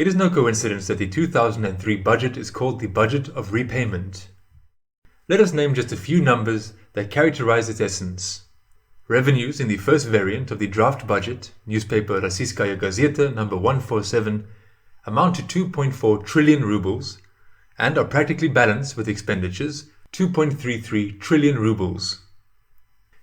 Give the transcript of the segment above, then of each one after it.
It is no coincidence that the 2003 budget is called the budget of repayment. Let us name just a few numbers that characterize its essence. Revenues in the first variant of the draft budget, newspaper Rossiyskaya Gazeta number 147, amount to 2.4 trillion rubles and are practically balanced with expenditures 2.33 trillion rubles.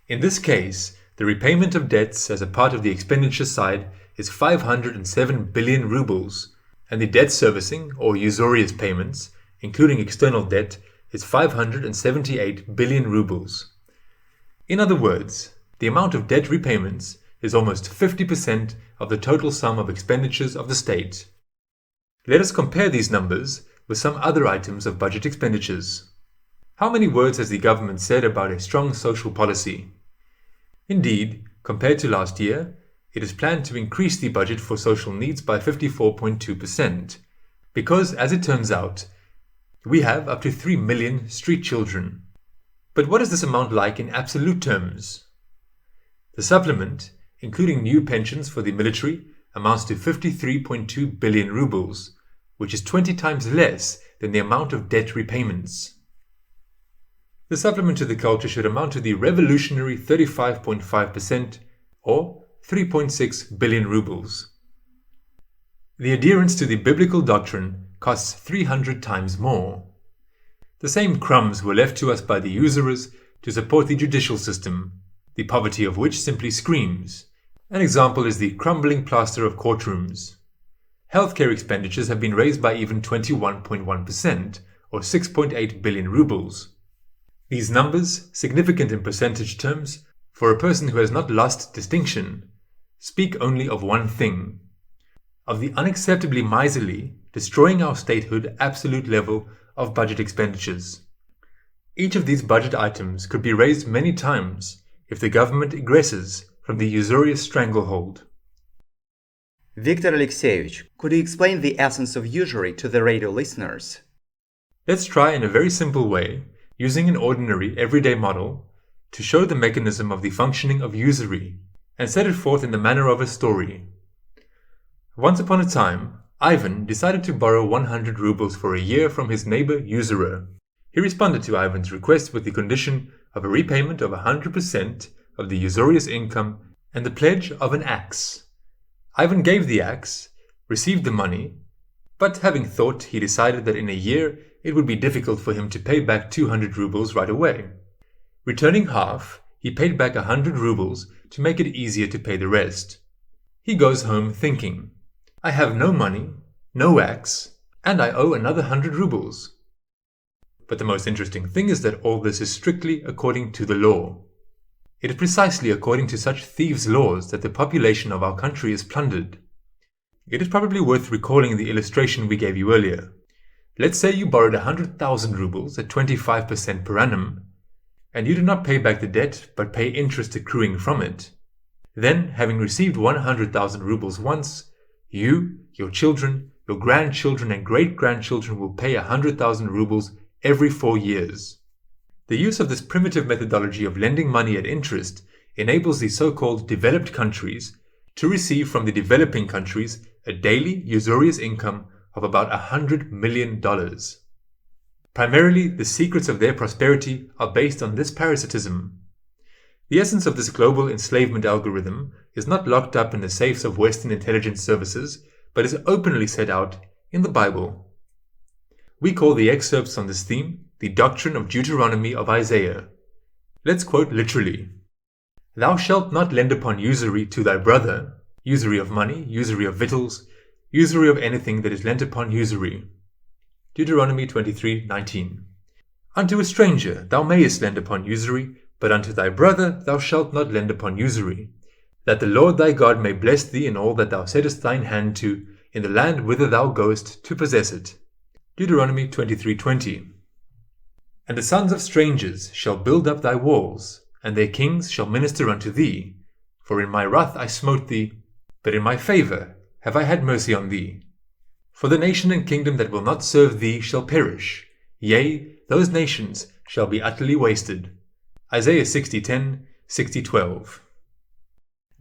In this case, the repayment of debts as a part of the expenditure side is 507 billion rubles, and the debt servicing or usurious payments, including external debt, is 578 billion rubles. In other words, the amount of debt repayments is almost 50% of the total sum of expenditures of the state. Let us compare these numbers with some other items of budget expenditures. How many words has the government said about a strong social policy? Indeed, compared to last year, it is planned to increase the budget for social needs by 54.2%, because, as it turns out, we have up to 3 million street children. But what is this amount like in absolute terms? The supplement, including new pensions for the military, amounts to 53.2 billion rubles, which is 20 times less than the amount of debt repayments. The supplement to the culture should amount to the revolutionary 35.5%, or 3.6 billion rubles. The adherence to the biblical doctrine costs 300 times more. The same crumbs were left to us by the usurers to support the judicial system, the poverty of which simply screams. An example is the crumbling plaster of courtrooms. Healthcare expenditures have been raised by even 21.1%, or 6.8 billion rubles. These numbers, significant in percentage terms, for a person who has not lost distinction, speak only of one thing: of the unacceptably miserly, destroying our statehood absolute level of budget expenditures. Each of these budget items could be raised many times if the government egresses from the usurious stranglehold. Viktor Alexeyevich, could you explain the essence of usury to the radio listeners? Let's try in a very simple way, using an ordinary everyday model, to show the mechanism of the functioning of usury and set it forth in the manner of a story. Once upon a time, Ivan decided to borrow 100 rubles for a year from his neighbor usurer. He responded to Ivan's request with the condition of a repayment of 100% of the usurious income and the pledge of an axe. Ivan gave the axe, received the money, but having thought, he decided that in a year it would be difficult for him to pay back 200 rubles right away. Returning half, he paid back 100 rubles to make it easier to pay the rest. He goes home thinking, I have no money, no axe, and I owe another 100 rubles. But the most interesting thing is that all this is strictly according to the law. It is precisely according to such thieves' laws that the population of our country is plundered. It is probably worth recalling the illustration we gave you earlier. Let's say you borrowed 100,000 rubles at 25% per annum, and you do not pay back the debt but pay interest accruing from it. Then, having received 100,000 rubles once, you, your children, your grandchildren and great-grandchildren will pay 100,000 rubles every 4 years. The use of this primitive methodology of lending money at interest enables the so-called developed countries to receive from the developing countries a daily usurious income of about $100 million. Primarily, the secrets of their prosperity are based on this parasitism. The essence of this global enslavement algorithm is not locked up in the safes of Western intelligence services, but is openly set out in the Bible. We call the excerpts on this theme the doctrine of Deuteronomy of Isaiah. Let's quote literally. Thou shalt not lend upon usury to thy brother, usury of money, usury of victuals, usury of anything that is lent upon usury. Deuteronomy 23:19. Unto a stranger thou mayest lend upon usury, but unto thy brother thou shalt not lend upon usury, that the Lord thy God may bless thee in all that thou settest thine hand to, in the land whither thou goest to possess it. Deuteronomy 23:20. And the sons of strangers shall build up thy walls, and their kings shall minister unto thee. For in my wrath I smote thee, but in my favor have I had mercy on thee. For the nation and kingdom that will not serve thee shall perish, yea, those nations shall be utterly wasted. Isaiah 60:10, 60:12.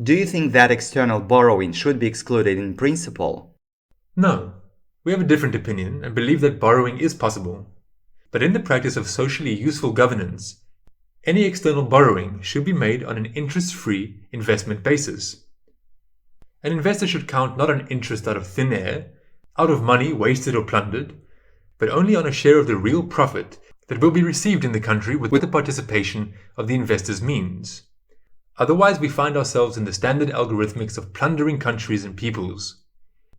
Do you think that external borrowing should be excluded in principle? No, We have a different opinion and believe that borrowing is possible. But in the practice of socially useful governance, any external borrowing should be made on an interest-free investment basis. An investor should count not on interest out of thin air, out of money wasted or plundered, but only on a share of the real profit that will be received in the country with the participation of the investor's means. Otherwise, we find ourselves in the standard algorithmics of plundering countries and peoples.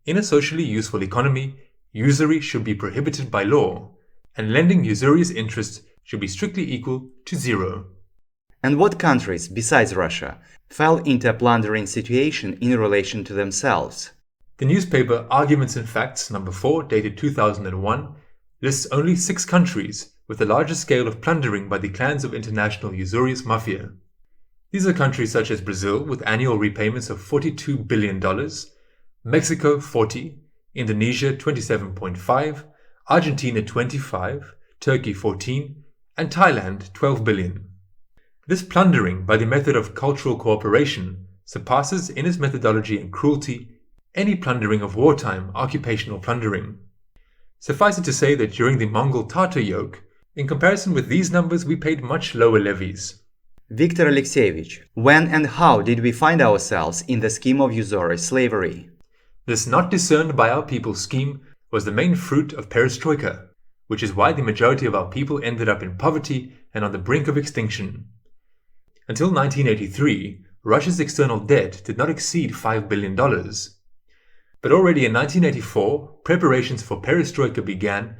In a socially useful economy, usury should be prohibited by law, and lending usurious interest should be strictly equal to zero. And what countries, besides Russia, fell into a plundering situation in relation to themselves? The newspaper Arguments and Facts number 4, dated 2001, lists only 6 countries with the largest scale of plundering by the clans of international usurious mafia. These are countries such as Brazil with annual repayments of $42 billion, Mexico 40, Indonesia 27.5, Argentina 25, Turkey 14, and Thailand 12 billion. This plundering by the method of cultural cooperation surpasses in its methodology and cruelty any plundering of wartime occupational plundering. Suffice it to say that during the Mongol-Tatar yoke, in comparison with these numbers, we paid much lower levies. Viktor Alexeyevich, when and how did we find ourselves in the scheme of usury slavery? This not discerned by our people scheme was the main fruit of perestroika, which is why the majority of our people ended up in poverty and on the brink of extinction. Until 1983, Russia's external debt did not exceed $5 billion. But already in 1984, preparations for perestroika began,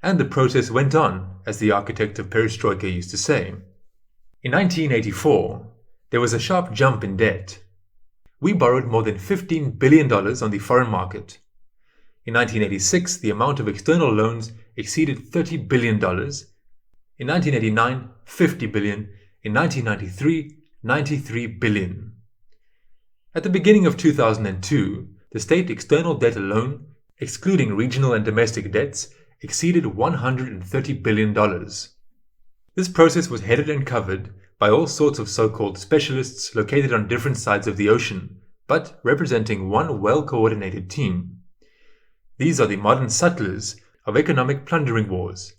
and the process went on, as the architect of perestroika used to say. In 1984, there was a sharp jump in debt. We borrowed more than $15 billion on the foreign market. In 1986, the amount of external loans exceeded $30 billion. In 1989, $50 billion. In 1993, $93 billion. At the beginning of 2002, the state external debt alone, excluding regional and domestic debts, exceeded $130 billion. This process was headed and covered by all sorts of so-called specialists located on different sides of the ocean, but representing one well-coordinated team. These are the modern sutlers of economic plundering wars.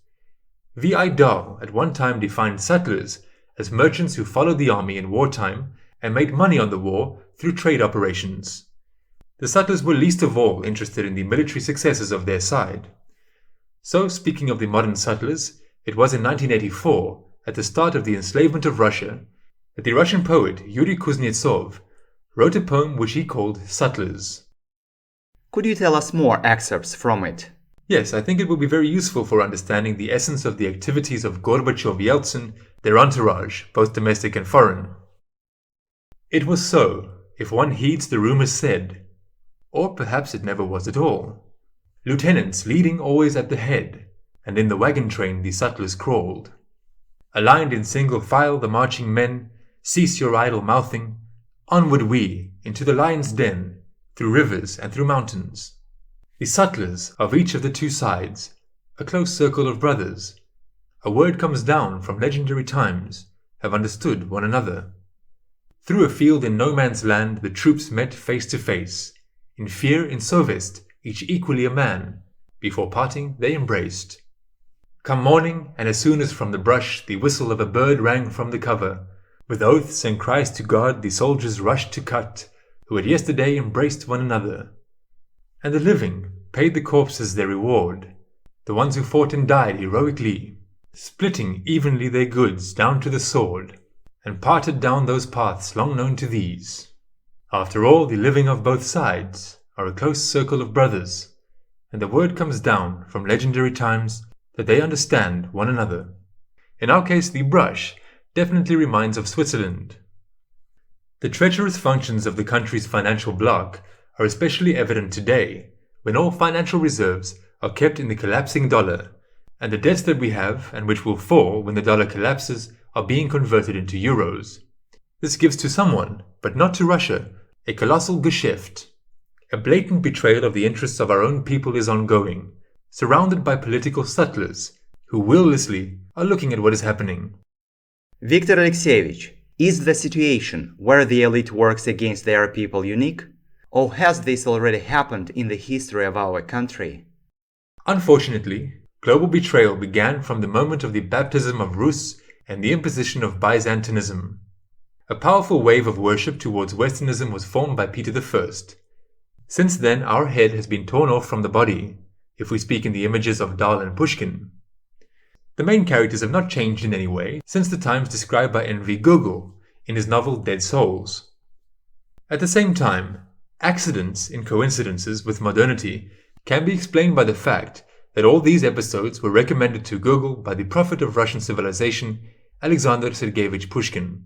V.I. Dahl at one time defined sutlers as merchants who followed the army in wartime and made money on the war through trade operations. The sutlers were least of all interested in the military successes of their side. So, speaking of the modern sutlers, it was in 1984, at the start of the enslavement of Russia, that the Russian poet Yuri Kuznetsov wrote a poem which he called Sutlers. Could you tell us more excerpts from it? Yes, I think it will be very useful for understanding the essence of the activities of Gorbachev-Yeltsin, their entourage, both domestic and foreign. It was so, if one heeds the rumors said, or perhaps it never was at all. Lieutenants leading always at the head, and in the wagon train the sutlers crawled. Aligned in single file the marching men, cease your idle mouthing, onward we, into the lion's den, through rivers and through mountains. The sutlers of each of the two sides, a close circle of brothers, a word comes down from legendary times, have understood one another. Through a field in no man's land the troops met face to face, in fear in Sovest, each equally a man, before parting they embraced. Come morning, and as soon as from the brush the whistle of a bird rang from the cover, with oaths and cries to God the soldiers rushed to cut, who had yesterday embraced one another. And the living paid the corpses their reward, the ones who fought and died heroically, splitting evenly their goods down to the sword, and parted down those paths long known to these. After all, the living of both sides are a close circle of brothers, and the word comes down from legendary times that they understand one another. In our case, the brush definitely reminds of Switzerland. The treacherous functions of the country's financial bloc are especially evident today, when all financial reserves are kept in the collapsing dollar, and the debts that we have, and which will fall when the dollar collapses, are being converted into euros. This gives to someone, but not to Russia, a colossal geschäft. A blatant betrayal of the interests of our own people is ongoing, surrounded by political sutlers, who willlessly are looking at what is happening. Viktor Alexeyevich, is the situation where the elite works against their people unique? Or has this already happened in the history of our country? Unfortunately, global betrayal began from the moment of the baptism of Rus and the imposition of Byzantinism. A powerful wave of worship towards Westernism was formed by Peter I. Since then, our head has been torn off from the body, if we speak in the images of Dahl and Pushkin. The main characters have not changed in any way since the times described by N.V. Gogol in his novel Dead Souls. At the same time, accidents in coincidences with modernity can be explained by the fact that all these episodes were recommended to Gogol by the prophet of Russian civilization, Alexander Sergeyevich Pushkin.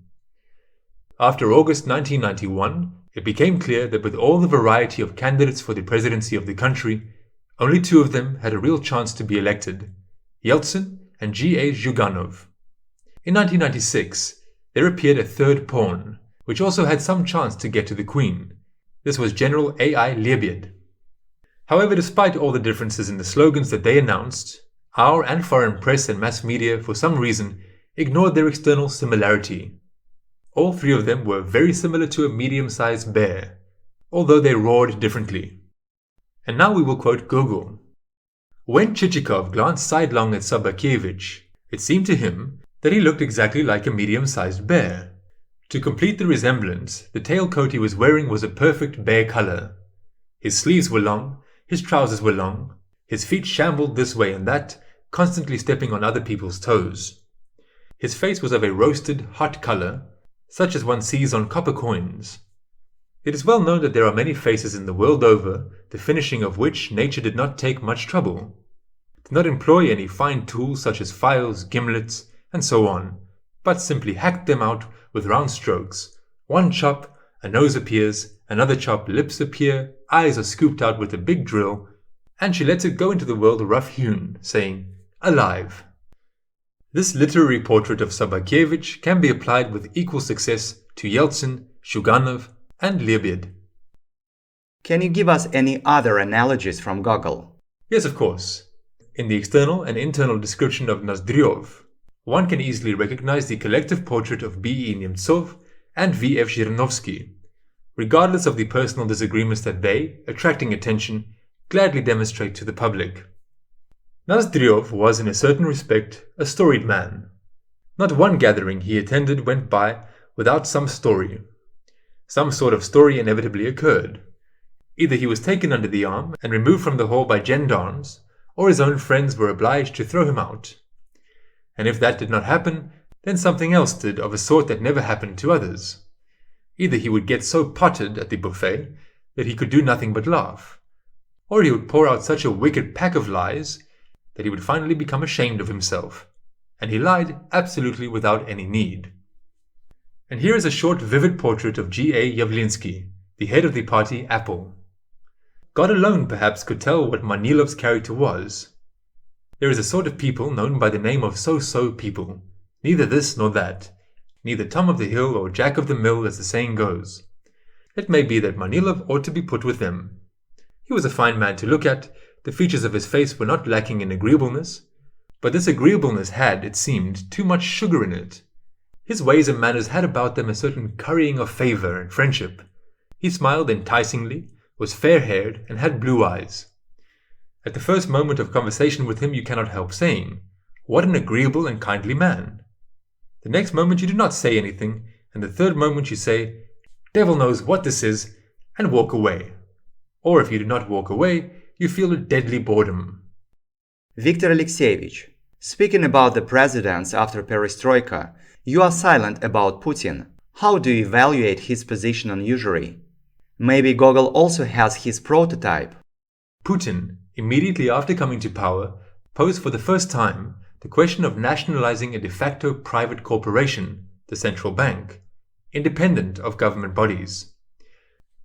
After August 1991, it became clear that with all the variety of candidates for the presidency of the country, only two of them had a real chance to be elected, Yeltsin and G.A. Zhuganov. In 1996, there appeared a third pawn, which also had some chance to get to the Queen. This was General A.I. Lebed. However, despite all the differences in the slogans that they announced, our and foreign press and mass media for some reason ignored their external similarity. All three of them were very similar to a medium-sized bear, although they roared differently. And now we will quote Gogol. When Chichikov glanced sidelong at Sobakevich, it seemed to him that he looked exactly like a medium-sized bear. To complete the resemblance, the tailcoat he was wearing was a perfect bear color. His sleeves were long, his trousers were long, his feet shambled this way and that, constantly stepping on other people's toes. His face was of a roasted, hot color, such as one sees on copper coins. It is well known that there are many faces in the world over, the finishing of which nature did not take much trouble. Did not employ any fine tools such as files, gimlets, and so on, but simply hacked them out with round strokes. One chop, a nose appears, another chop, lips appear, eyes are scooped out with a big drill, and she lets it go into the world rough-hewn, saying, "Alive." This literary portrait of Sobakevich can be applied with equal success to Yeltsin, Zhuganov, and Lebed. Can you give us any other analogies from Gogol? Yes, of course. In the external and internal description of Nozdryov, one can easily recognize the collective portrait of B.E. Nemtsov and V.F. Zhirinovsky, regardless of the personal disagreements that they, attracting attention, gladly demonstrate to the public. Nozdryov was in a certain respect a storied man. Not one gathering he attended went by without some story. Some sort of story inevitably occurred. Either he was taken under the arm and removed from the hall by gendarmes, or his own friends were obliged to throw him out. And if that did not happen, then something else did of a sort that never happened to others. Either he would get so potted at the buffet that he could do nothing but laugh, or he would pour out such a wicked pack of lies that he would finally become ashamed of himself, and he lied absolutely without any need. And here is a short vivid portrait of G.A. Yavlinsky, the head of the party Apple. God alone perhaps could tell what Manilov's character was. There is a sort of people known by the name of so-so people, neither this nor that, neither Tom of the Hill or Jack of the Mill as the saying goes. It may be that Manilov ought to be put with them. He was a fine man to look at, the features of his face were not lacking in agreeableness, but this agreeableness had, it seemed, too much sugar in it. His ways and manners had about them a certain currying of favor and friendship. He smiled enticingly, was fair-haired, and had blue eyes. At the first moment of conversation with him you cannot help saying, "What an agreeable and kindly man!" The next moment you do not say anything, and the third moment you say, "Devil knows what this is," and walk away. Or if you do not walk away, you feel a deadly boredom. Viktor Alexeyevich, speaking about the presidents after perestroika, you are silent about Putin. How do you evaluate his position on usury? Maybe Gogol also has his prototype. Putin, immediately after coming to power, posed for the first time the question of nationalizing a de facto private corporation, the central bank, independent of government bodies.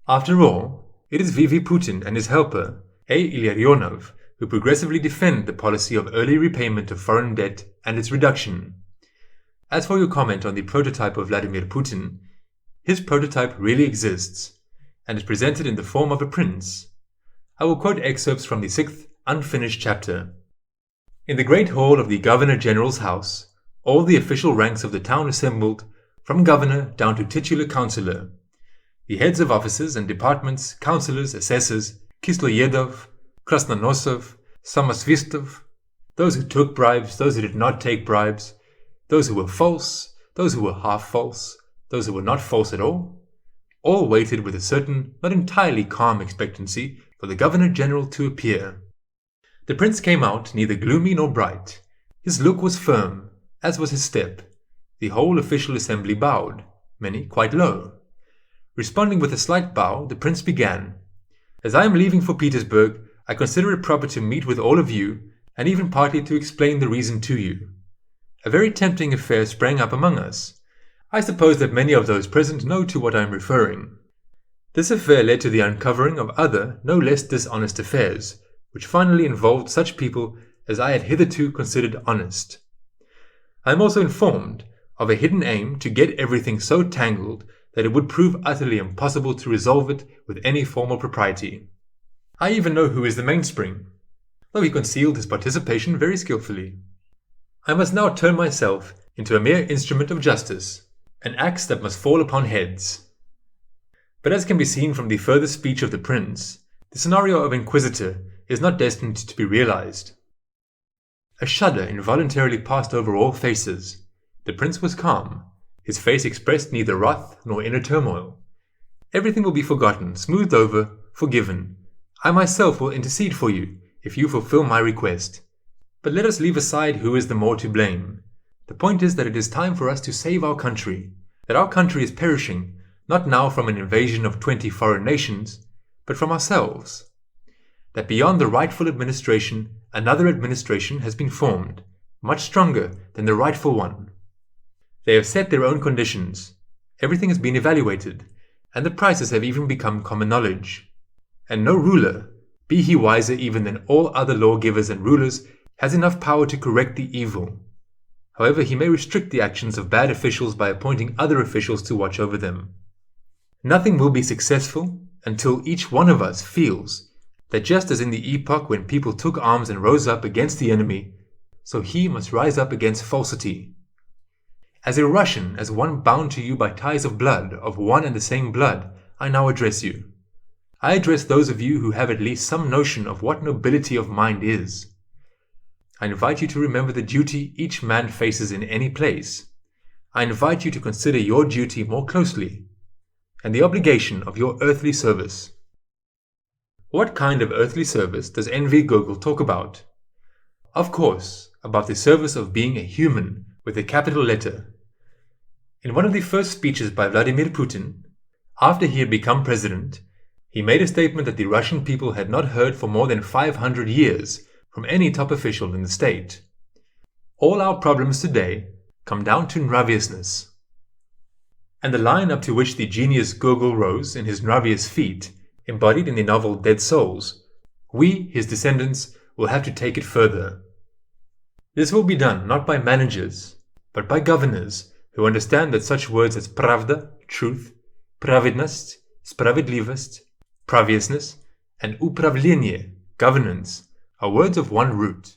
After all, it is V.V. Putin and his helper, A. Illarionov, who progressively defend the policy of early repayment of foreign debt and its reduction. As for your comment on the prototype of Vladimir Putin, his prototype really exists, and is presented in the form of a prince. I will quote excerpts from the 6th unfinished chapter. In the great hall of the Governor-General's house, all the official ranks of the town assembled, from governor down to titular councillor. The heads of offices and departments, councillors, assessors, Kisloyedov, Krasnonosov, samosvistov, those who took bribes, those who did not take bribes, those who were false, those who were half false, those who were not false at all waited with a certain, not entirely calm expectancy for the Governor-General to appear. The prince came out neither gloomy nor bright. His look was firm, as was his step. The whole official assembly bowed, many quite low. Responding with a slight bow, the prince began. As I am leaving for Petersburg, I consider it proper to meet with all of you, and even partly to explain the reason to you. A very tempting affair sprang up among us. I suppose that many of those present know to what I am referring. This affair led to the uncovering of other, no less dishonest affairs, which finally involved such people as I had hitherto considered honest. I am also informed of a hidden aim to get everything so tangled that it would prove utterly impossible to resolve it with any formal propriety. I even know who is the mainspring, though he concealed his participation very skillfully. I must now turn myself into a mere instrument of justice, an axe that must fall upon heads. But as can be seen from the further speech of the prince, the scenario of inquisitor is not destined to be realized. A shudder involuntarily passed over all faces. The prince was calm. His face expressed neither wrath nor inner turmoil. Everything will be forgotten, smoothed over, forgiven. I myself will intercede for you, if you fulfill my request. But let us leave aside who is the more to blame. The point is that it is time for us to save our country, that our country is perishing, not now from an invasion of 20 foreign nations, but from ourselves. That beyond the rightful administration, another administration has been formed, much stronger than the rightful one. They have set their own conditions, everything has been evaluated, and the prices have even become common knowledge. And no ruler, be he wiser even than all other lawgivers and rulers, has enough power to correct the evil. However, he may restrict the actions of bad officials by appointing other officials to watch over them. Nothing will be successful until each one of us feels that just as in the epoch when people took arms and rose up against the enemy, so he must rise up against falsity. As a Russian, as one bound to you by ties of blood, of one and the same blood, I now address you. I address those of you who have at least some notion of what nobility of mind is. I invite you to remember the duty each man faces in any place. I invite you to consider your duty more closely, and the obligation of your earthly service. What kind of earthly service does N.V. Gogol talk about? Of course, about the service of being a human with a capital letter. In one of the first speeches by Vladimir Putin, after he had become president, he made a statement that the Russian people had not heard for more than 500 years from any top official in the state. All our problems today come down to nraviousness. And the line up to which the genius Gogol rose in his nravious feat, embodied in the novel Dead Souls, we, his descendants, will have to take it further. This will be done not by managers, but by governors who understand that such words as pravda, truth, pravidnost, spravedlivost, pravesness, and upravlение, governance, are words of one root.